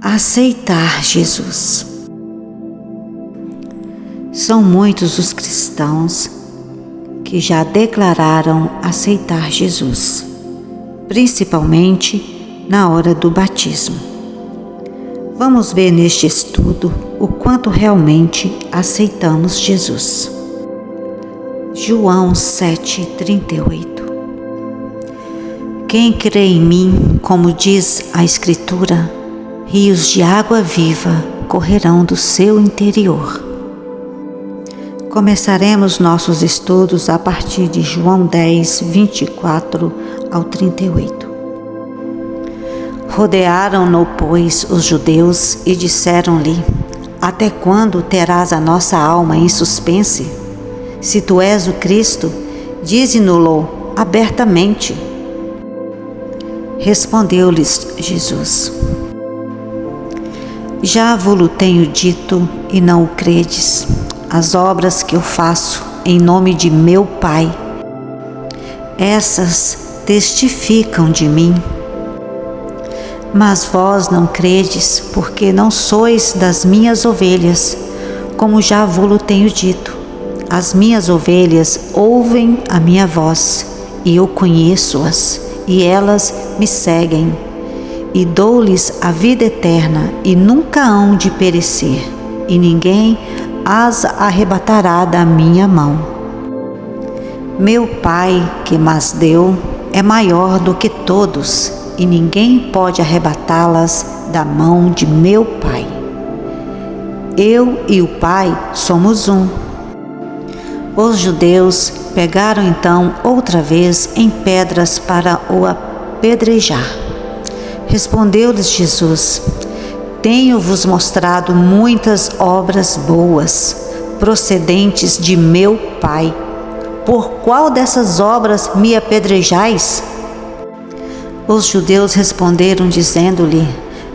Aceitar Jesus. São muitos os cristãos que já declararam aceitar Jesus, principalmente na hora do batismo. Vamos ver neste estudo o quanto realmente aceitamos Jesus. João 7,38. Quem crê em mim, como diz a Escritura, rios de água viva correrão do seu interior. Começaremos nossos estudos a partir de João 10, 24 ao 38. Rodearam-no, pois, os judeus e disseram-lhe: Até quando terás a nossa alma em suspense? Se tu és o Cristo, dize-no-lo abertamente. Respondeu-lhes Jesus: Já vo-lo tenho dito e não o credes. As obras que eu faço em nome de meu Pai, essas testificam de mim. Mas vós não credes, porque não sois das minhas ovelhas, como já vo-lo tenho dito. As minhas ovelhas ouvem a minha voz, e eu conheço-as, e elas me seguem. E dou-lhes a vida eterna, e nunca hão de perecer, e ninguém as arrebatará da minha mão. Meu Pai, que mas deu, é maior do que todos, e ninguém pode arrebatá-las da mão de meu Pai. Eu e o Pai somos um. Os judeus pegaram então outra vez em pedras para o apedrejar. Respondeu-lhes Jesus: Tenho-vos mostrado muitas obras boas, procedentes de meu Pai. Por qual dessas obras me apedrejais? Os judeus responderam, dizendo-lhe: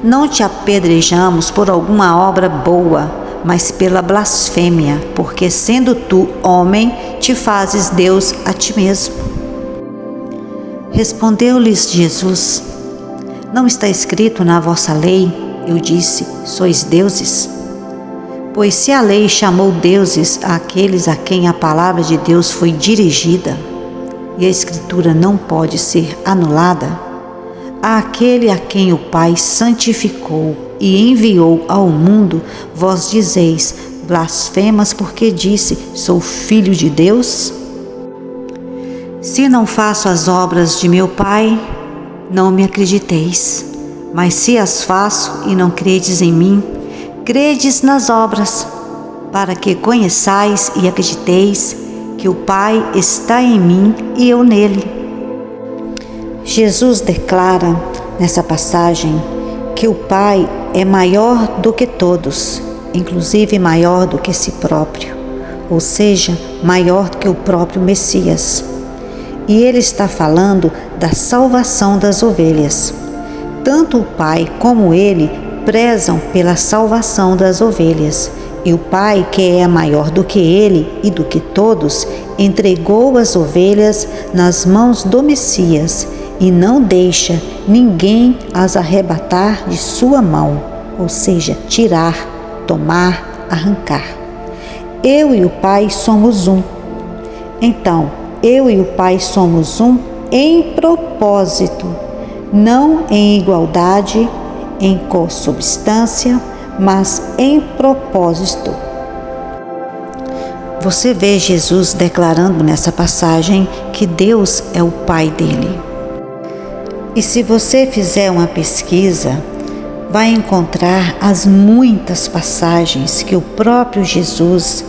Não te apedrejamos por alguma obra boa, mas pela blasfêmia, porque sendo tu homem, te fazes Deus a ti mesmo. Respondeu-lhes Jesus: Não está escrito na vossa lei, eu disse, sois deuses? Pois se a lei chamou deuses àqueles a quem a palavra de Deus foi dirigida, e a Escritura não pode ser anulada, àquele a quem o Pai santificou e enviou ao mundo, vós dizeis, blasfemas, porque disse, sou filho de Deus? Se não faço as obras de meu Pai, não me acrediteis. Mas se as faço e não credes em mim, credes nas obras, para que conheçais e acrediteis que o Pai está em mim e eu nele. Jesus declara nessa passagem que o Pai é maior do que todos, inclusive maior do que si próprio, ou seja, maior do que o próprio Messias. E ele está falando da salvação das ovelhas. Tanto o Pai como ele prezam pela salvação das ovelhas. E o Pai, que é maior do que ele e do que todos, entregou as ovelhas nas mãos do Messias e não deixa ninguém as arrebatar de sua mão, ou seja, tirar, tomar, arrancar. Eu e o Pai somos um. Então, eu e o Pai somos um em propósito, não em igualdade, em consubstância, mas em propósito. Você vê Jesus declarando nessa passagem que Deus é o Pai dele. E se você fizer uma pesquisa, vai encontrar as muitas passagens que o próprio Jesus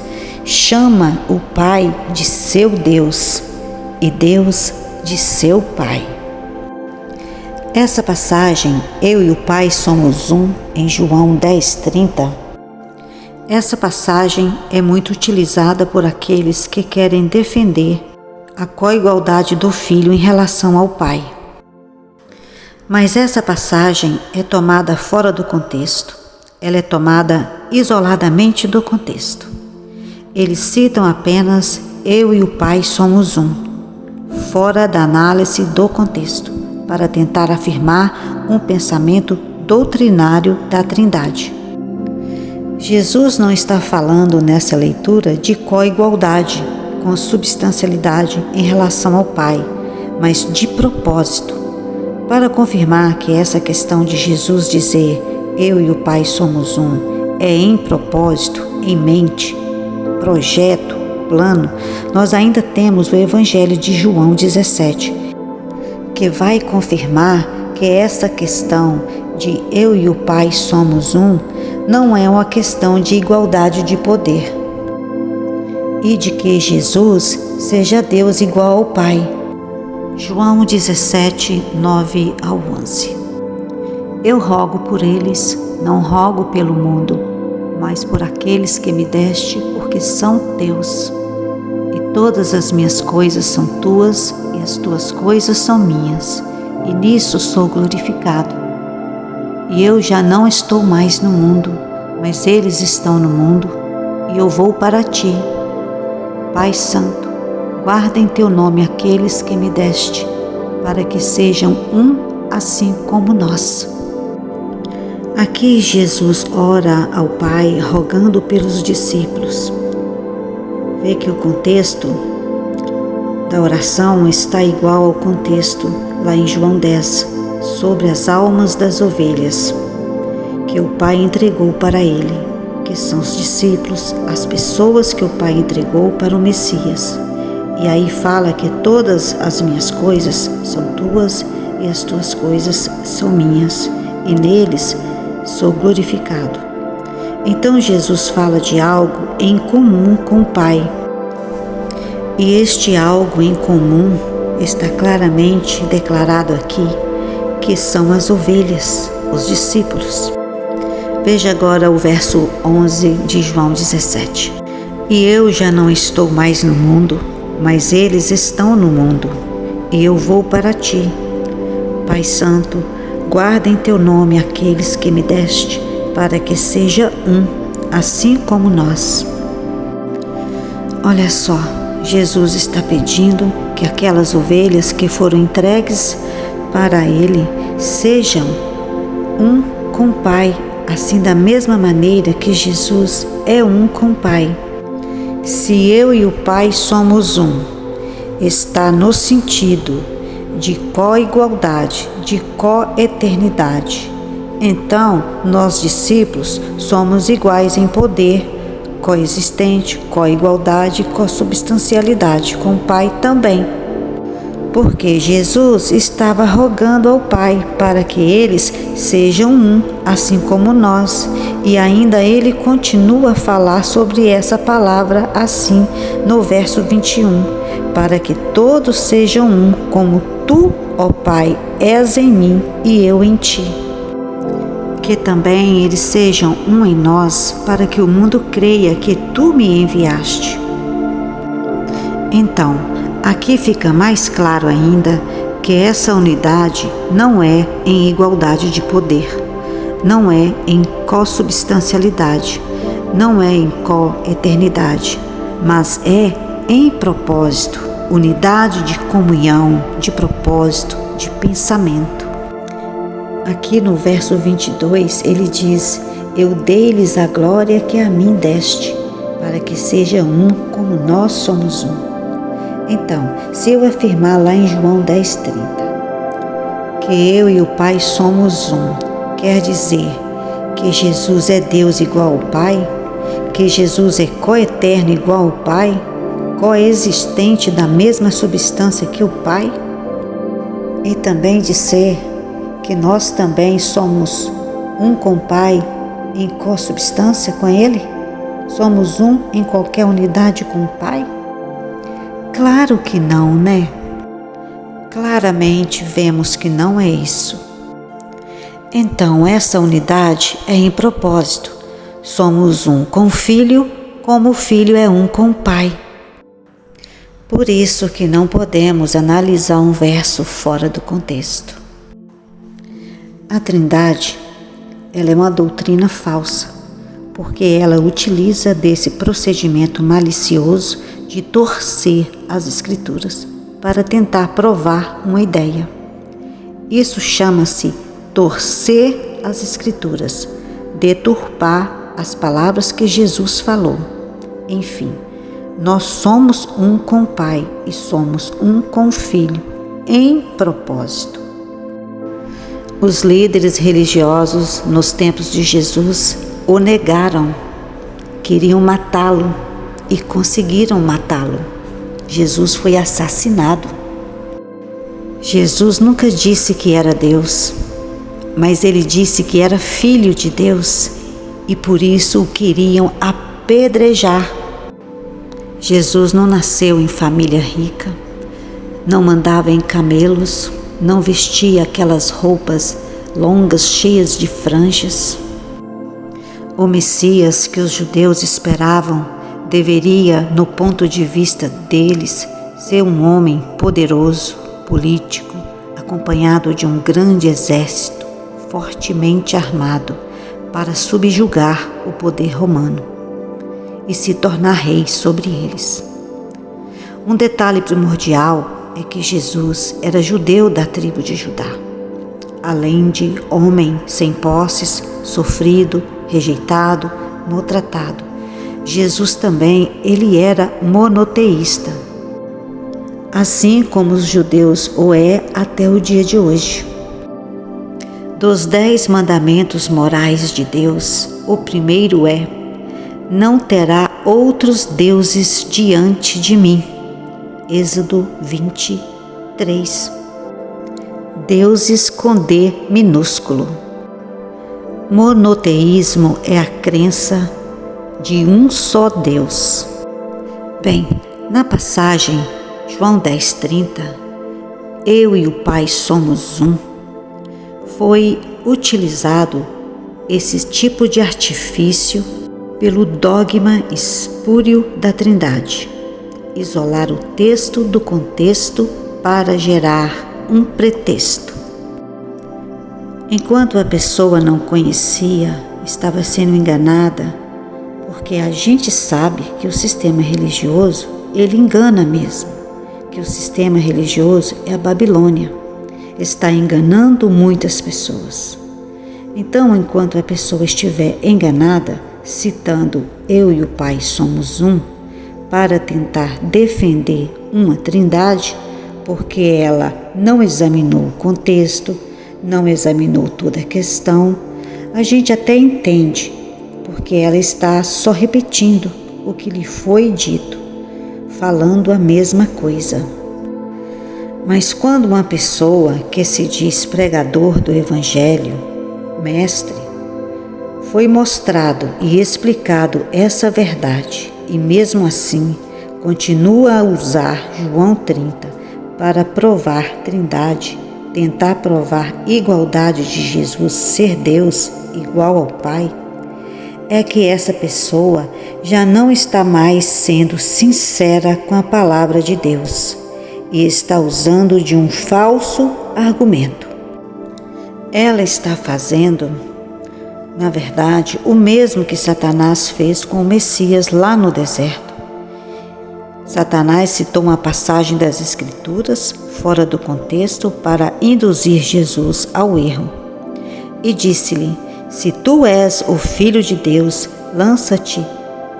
chama o Pai de seu Deus e Deus de seu Pai. Essa passagem, eu e o Pai somos um, em João 10:30, essa passagem é muito utilizada por aqueles que querem defender a coigualdade do Filho em relação ao Pai. Mas essa passagem é tomada fora do contexto, ela é tomada isoladamente do contexto. Eles citam apenas eu e o Pai somos um, fora da análise do contexto, para tentar afirmar um pensamento doutrinário da Trindade. Jesus não está falando nessa leitura de co-igualdade com a substancialidade em relação ao Pai, mas de propósito, para confirmar que essa questão de Jesus dizer eu e o Pai somos um é em propósito, em mente, projeto, plano. Nós ainda temos o Evangelho de João 17, que vai confirmar que essa questão de eu e o Pai somos um não é uma questão de igualdade de poder e de que Jesus seja Deus igual ao Pai. João 17, 9 ao 11. Eu rogo por eles, não rogo pelo mundo, mas por aqueles que me deste, porque são teus. E todas as minhas coisas são tuas, e as tuas coisas são minhas, e nisso sou glorificado. E eu já não estou mais no mundo, mas eles estão no mundo, e eu vou para ti. Pai Santo, guarda em teu nome aqueles que me deste, para que sejam um assim como nós. Aqui Jesus ora ao Pai, rogando pelos discípulos. Vê que o contexto da oração está igual ao contexto lá em João 10, sobre as almas das ovelhas, que o Pai entregou para ele, que são os discípulos, as pessoas que o Pai entregou para o Messias. E aí fala que todas as minhas coisas são tuas e as tuas coisas são minhas, e neles sou glorificado. Então Jesus fala de algo em comum com o Pai. E este algo em comum está claramente declarado aqui, que são as ovelhas, os discípulos. Veja agora o verso 11 de João 17. E eu já não estou mais no mundo, mas eles estão no mundo, e eu vou para ti. Pai Santo, guarda em teu nome aqueles que me deste, para que seja um, assim como nós. Olha só, Jesus está pedindo que aquelas ovelhas que foram entregues para ele sejam um com o Pai, assim da mesma maneira que Jesus é um com o Pai. Se eu e o Pai somos um, está no sentido de co-igualdade, de co-eternidade. Então, nós discípulos somos iguais em poder, coexistente, co-igualdade, co-substancialidade com o Pai também. Porque Jesus estava rogando ao Pai para que eles sejam um, assim como nós. E ainda ele continua a falar sobre essa palavra assim no verso 21. Para que todos sejam um, como tu, ó Pai, és em mim e eu em ti. Que também eles sejam um em nós, para que o mundo creia que tu me enviaste. Então, aqui fica mais claro ainda que essa unidade não é em igualdade de poder, não é em co-substancialidade, não é em co-eternidade, mas é em propósito, unidade de comunhão, de propósito, de pensamento. Aqui no verso 22 ele diz: eu dei-lhes a glória que a mim deste, para que seja um como nós somos um. Então, se eu afirmar lá em João 10:30 que eu e o Pai somos um, quer dizer que Jesus é Deus igual ao Pai, que Jesus é coeterno igual ao Pai, coexistente da mesma substância que o Pai, e também dizer que nós também somos um com o Pai em co-substância com Ele? Somos um em qualquer unidade com o Pai? Claro que não, né? Claramente vemos que não é isso. Então, essa unidade é em propósito. Somos um com o Filho, como o Filho é um com o Pai. Por isso que não podemos analisar um verso fora do contexto. A Trindade, ela é uma doutrina falsa, porque ela utiliza desse procedimento malicioso de torcer as Escrituras para tentar provar uma ideia. Isso chama-se torcer as Escrituras, deturpar as palavras que Jesus falou. Enfim, nós somos um com o Pai e somos um com o Filho, em propósito. Os líderes religiosos nos tempos de Jesus o negaram, queriam matá-lo e conseguiram matá-lo. Jesus foi assassinado. Jesus nunca disse que era Deus, mas ele disse que era filho de Deus e por isso o queriam apedrejar. Jesus não nasceu em família rica, não mandava em camelos, não vestia aquelas roupas longas cheias de franjas. O Messias que os judeus esperavam deveria, no ponto de vista deles, ser um homem poderoso, político, acompanhado de um grande exército, fortemente armado, para subjugar o poder romano e se tornar rei sobre eles. Um detalhe primordial é que Jesus era judeu da tribo de Judá. Além de homem sem posses, sofrido, rejeitado, maltratado, Jesus também ele era monoteísta, assim como os judeus o é até o dia de hoje. Dos 10 mandamentos morais de Deus, o primeiro é: não terá outros deuses diante de mim. Êxodo 23. Deuses com D minúsculo. Monoteísmo é a crença de um só Deus. Bem, na passagem João 10:30, eu e o Pai somos um, foi utilizado esse tipo de artifício pelo dogma espúrio da Trindade, isolar o texto do contexto para gerar um pretexto. Enquanto a pessoa não conhecia, estava sendo enganada, porque a gente sabe que o sistema religioso, ele engana mesmo, que o sistema religioso é a Babilônia, está enganando muitas pessoas. Então, enquanto a pessoa estiver enganada, citando eu e o Pai somos um, para tentar defender uma trindade, porque ela não examinou o contexto, não examinou toda a questão, a gente até entende, porque ela está só repetindo o que lhe foi dito, falando a mesma coisa. Mas quando uma pessoa que se diz pregador do Evangelho, mestre, foi mostrado e explicado essa verdade, e mesmo assim continua a usar João 30 para provar trindade, tentar provar igualdade de Jesus ser Deus igual ao Pai, é que essa pessoa já não está mais sendo sincera com a palavra de Deus e está usando de um falso argumento. Ela está fazendo, na verdade, o mesmo que Satanás fez com o Messias lá no deserto. Satanás citou uma passagem das Escrituras fora do contexto para induzir Jesus ao erro. E disse-lhe: se tu és o Filho de Deus, lança-te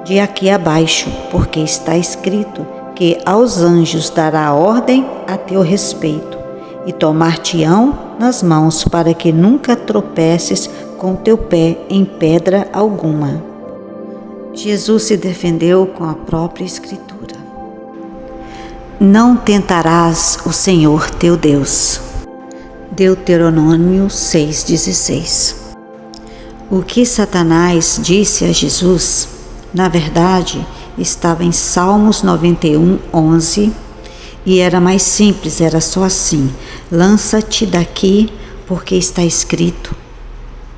de aqui abaixo, porque está escrito que aos anjos dará ordem a teu respeito, e tomar-te-ão nas mãos para que nunca tropeces com teu pé em pedra alguma. Jesus se defendeu com a própria Escritura. Não tentarás o Senhor teu Deus. Deuteronômio 6,16. O que Satanás disse a Jesus, na verdade, estava em Salmos 91:11 e era mais simples, era só assim: lança-te daqui, porque está escrito,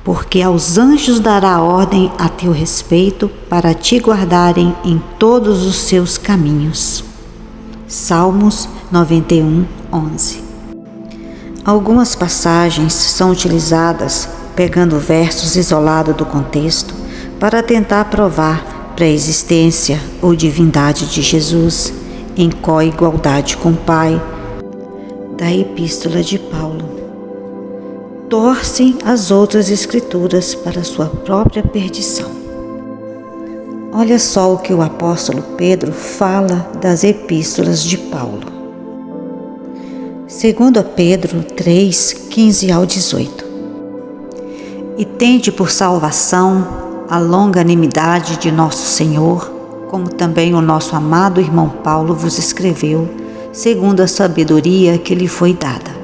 porque aos anjos dará ordem a teu respeito para te guardarem em todos os seus caminhos. Salmos 91:11. Algumas passagens são utilizadas pegando versos isolados do contexto para tentar provar pré-existência ou divindade de Jesus, em coigualdade com o Pai, da Epístola de Paulo. Torcem as outras escrituras para sua própria perdição. Olha só o que o apóstolo Pedro fala das epístolas de Paulo. 2 Pedro 3, 15 ao 18. E tende por salvação a longanimidade de nosso Senhor, como também o nosso amado irmão Paulo vos escreveu, segundo a sabedoria que lhe foi dada.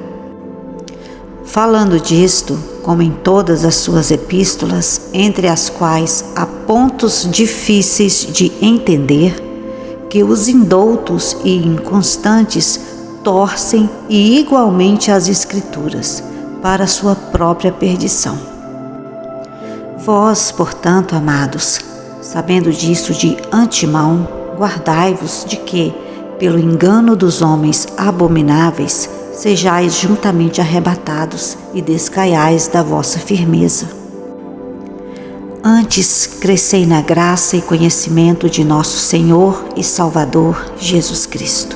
Falando disto, como em todas as suas epístolas, entre as quais há pontos difíceis de entender, que os indoutos e inconstantes torcem e igualmente as Escrituras, para sua própria perdição. Vós, portanto, amados, sabendo disso de antemão, guardai-vos de que, pelo engano dos homens abomináveis, sejais juntamente arrebatados e descaiais da vossa firmeza. Antes, crescei na graça e conhecimento de nosso Senhor e Salvador Jesus Cristo.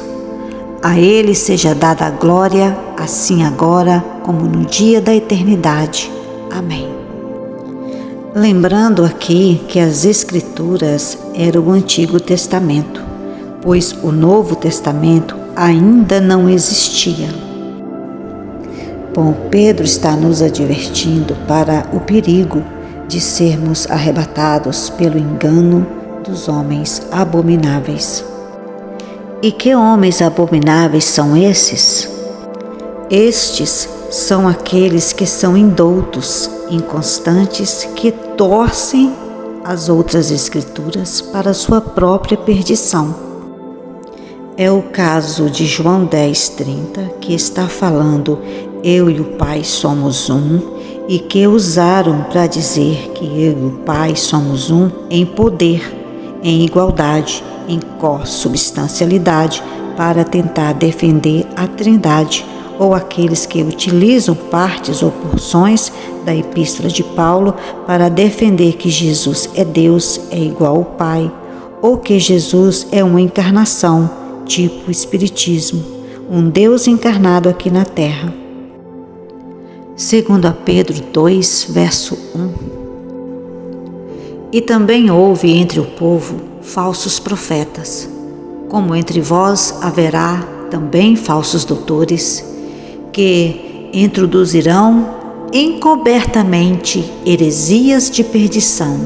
A Ele seja dada a glória, assim agora como no dia da eternidade. Amém. Lembrando aqui que as Escrituras eram o Antigo Testamento, pois o Novo Testamento ainda não existia. Bom, Pedro está nos advertindo para o perigo de sermos arrebatados pelo engano dos homens abomináveis. E que homens abomináveis são esses? Estes são aqueles que são indoutos, inconstantes, que torcem as outras escrituras para sua própria perdição. É o caso de João 10:30, que está falando eu e o Pai somos um, e que usaram para dizer que eu e o Pai somos um em poder, em igualdade, em consubstancialidade, para tentar defender a Trindade, ou aqueles que utilizam partes ou porções da Epístola de Paulo para defender que Jesus é Deus, é igual ao Pai, ou que Jesus é uma encarnação, tipo Espiritismo, um Deus encarnado aqui na Terra. 2 Pedro 2, verso 1. E também houve entre o povo falsos profetas, como entre vós haverá também falsos doutores, que introduzirão encobertamente heresias de perdição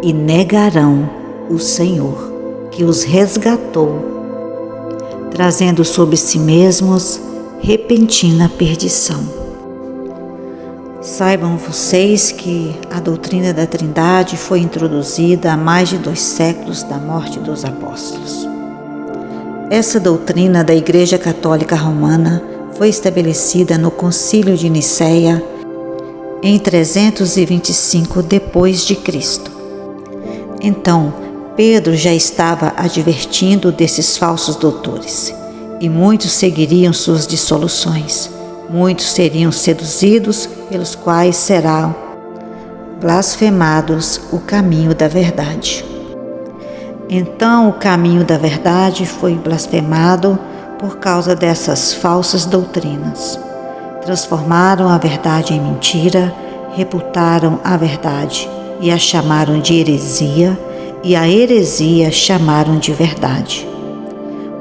e negarão o Senhor, que os resgatou, trazendo sobre si mesmos repentina perdição. Saibam vocês que a doutrina da Trindade foi introduzida há mais de 2 séculos da morte dos apóstolos. Essa doutrina da Igreja Católica Romana foi estabelecida no Concílio de Nicéia em 325 depois de Cristo. Então, Pedro já estava advertindo desses falsos doutores, e muitos seguiriam suas dissoluções. Muitos seriam seduzidos, pelos quais serão blasfemados o caminho da verdade. Então, o caminho da verdade foi blasfemado por causa dessas falsas doutrinas. Transformaram a verdade em mentira, reputaram a verdade e a chamaram de heresia, e a heresia chamaram de verdade.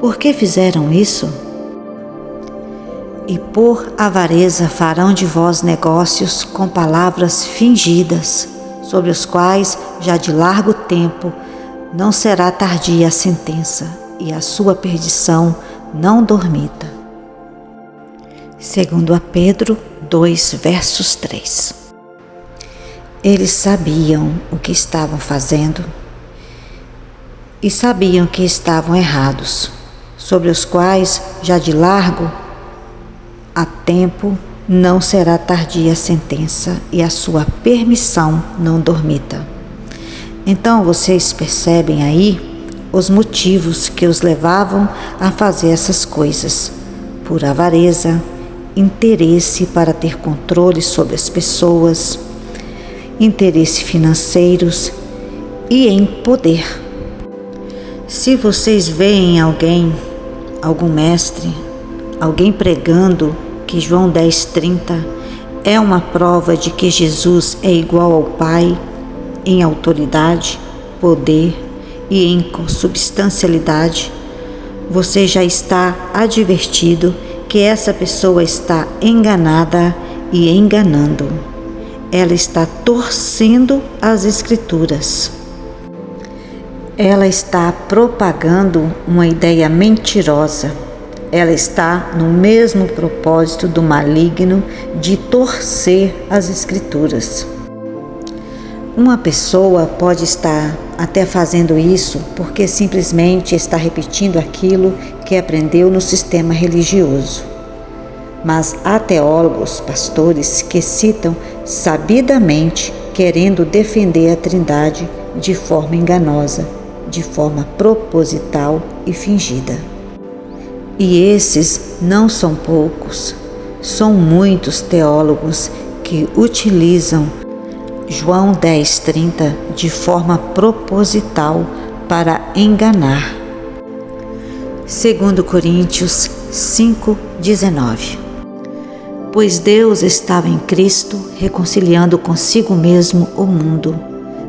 Por que fizeram isso? E por avareza farão de vós negócios com palavras fingidas, sobre os quais já de largo tempo não será tardia a sentença, e a sua perdição não dormita. 2 Pedro 2, versos 3. Eles sabiam o que estavam fazendo e sabiam que estavam errados, sobre os quais já de largo a tempo não será tardia a sentença, e a sua permissão não dormita. Então vocês percebem aí os motivos que os levavam a fazer essas coisas: por avareza, interesse para ter controle sobre as pessoas, interesse financeiros e em poder. Se vocês veem alguém algum mestre, alguém pregando que João 10:30 é uma prova de que Jesus é igual ao Pai em autoridade, poder e em consubstancialidade, você já está advertido que essa pessoa está enganada e enganando. Ela está torcendo as Escrituras. Ela está propagando uma ideia mentirosa. Ela está no mesmo propósito do maligno de torcer as Escrituras. Uma pessoa pode estar até fazendo isso porque simplesmente está repetindo aquilo que aprendeu no sistema religioso. Mas há teólogos, pastores, que citam sabidamente querendo defender a Trindade de forma enganosa, de forma proposital e fingida. E esses não são poucos, são muitos teólogos que utilizam João 10:30 de forma proposital para enganar. 2 Coríntios 5:19. Pois Deus estava em Cristo reconciliando consigo mesmo o mundo,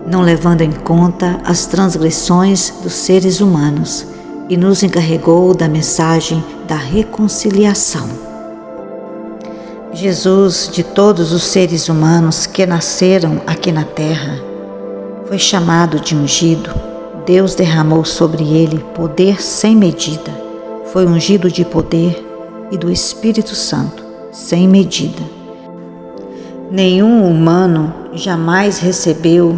não levando em conta as transgressões dos seres humanos, e nos encarregou da mensagem da reconciliação. Jesus, de todos os seres humanos que nasceram aqui na terra, foi chamado de ungido. Deus derramou sobre ele poder sem medida. Foi ungido de poder e do Espírito Santo, sem medida. Nenhum humano jamais recebeu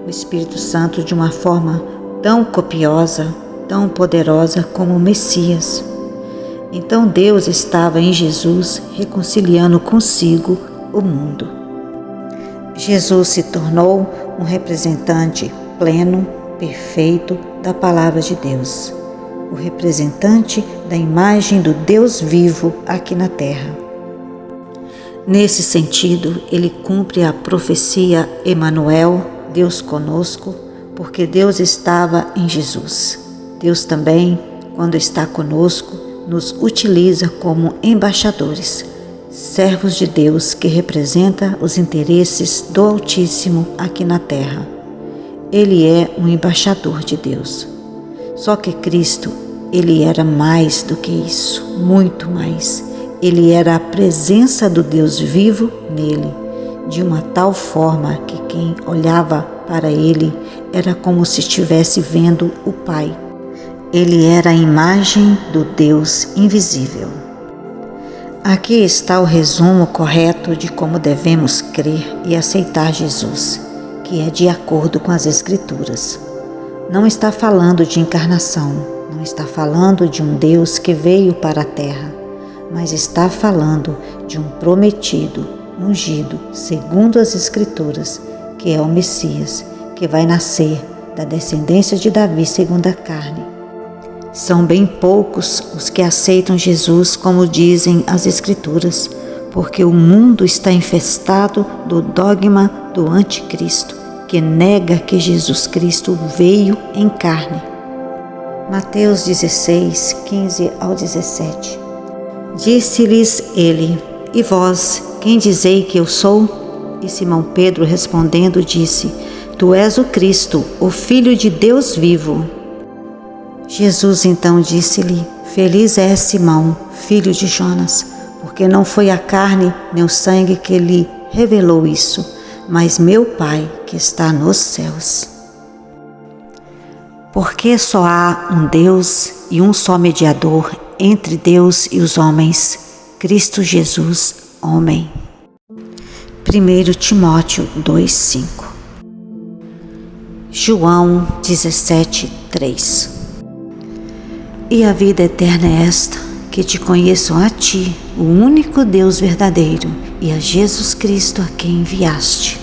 o Espírito Santo de uma forma tão copiosa, tão poderosa como o Messias. Então Deus estava em Jesus reconciliando consigo o mundo. Jesus se tornou um representante pleno, perfeito da palavra de Deus, o representante da imagem do Deus vivo aqui na terra. Nesse sentido, ele cumpre a profecia Emanuel, Deus conosco, porque Deus estava em Jesus. Deus também, quando está conosco, nos utiliza como embaixadores, servos de Deus que representam os interesses do Altíssimo aqui na terra. Ele é um embaixador de Deus. Só que Cristo, ele era mais do que isso, muito mais. Ele era a presença do Deus vivo nele, de uma tal forma que quem olhava para ele era como se estivesse vendo o Pai. Ele era a imagem do Deus invisível. Aqui está o resumo correto de como devemos crer e aceitar Jesus, que é de acordo com as Escrituras. Não está falando de encarnação, não está falando de um Deus que veio para a terra, mas está falando de um prometido, ungido, segundo as Escrituras, que é o Messias, que vai nascer da descendência de Davi segundo a carne. São bem poucos os que aceitam Jesus, como dizem as Escrituras, porque o mundo está infestado do dogma do anticristo, que nega que Jesus Cristo veio em carne. Mateus 16, 15 ao 17. Disse-lhes ele: E vós, quem dizei que eu sou? E Simão Pedro respondendo disse: Tu és o Cristo, o Filho de Deus vivo. Jesus então disse-lhe: Feliz és Simão, filho de Jonas, porque não foi a carne nem o sangue que lhe revelou isso, mas meu Pai que está nos céus. Porque só há um Deus e um só mediador entre Deus e os homens, Cristo Jesus, homem. 1 Timóteo 2:5. João 17:3. E a vida eterna é esta, que te conheçam a ti, o único Deus verdadeiro, e a Jesus Cristo a quem enviaste.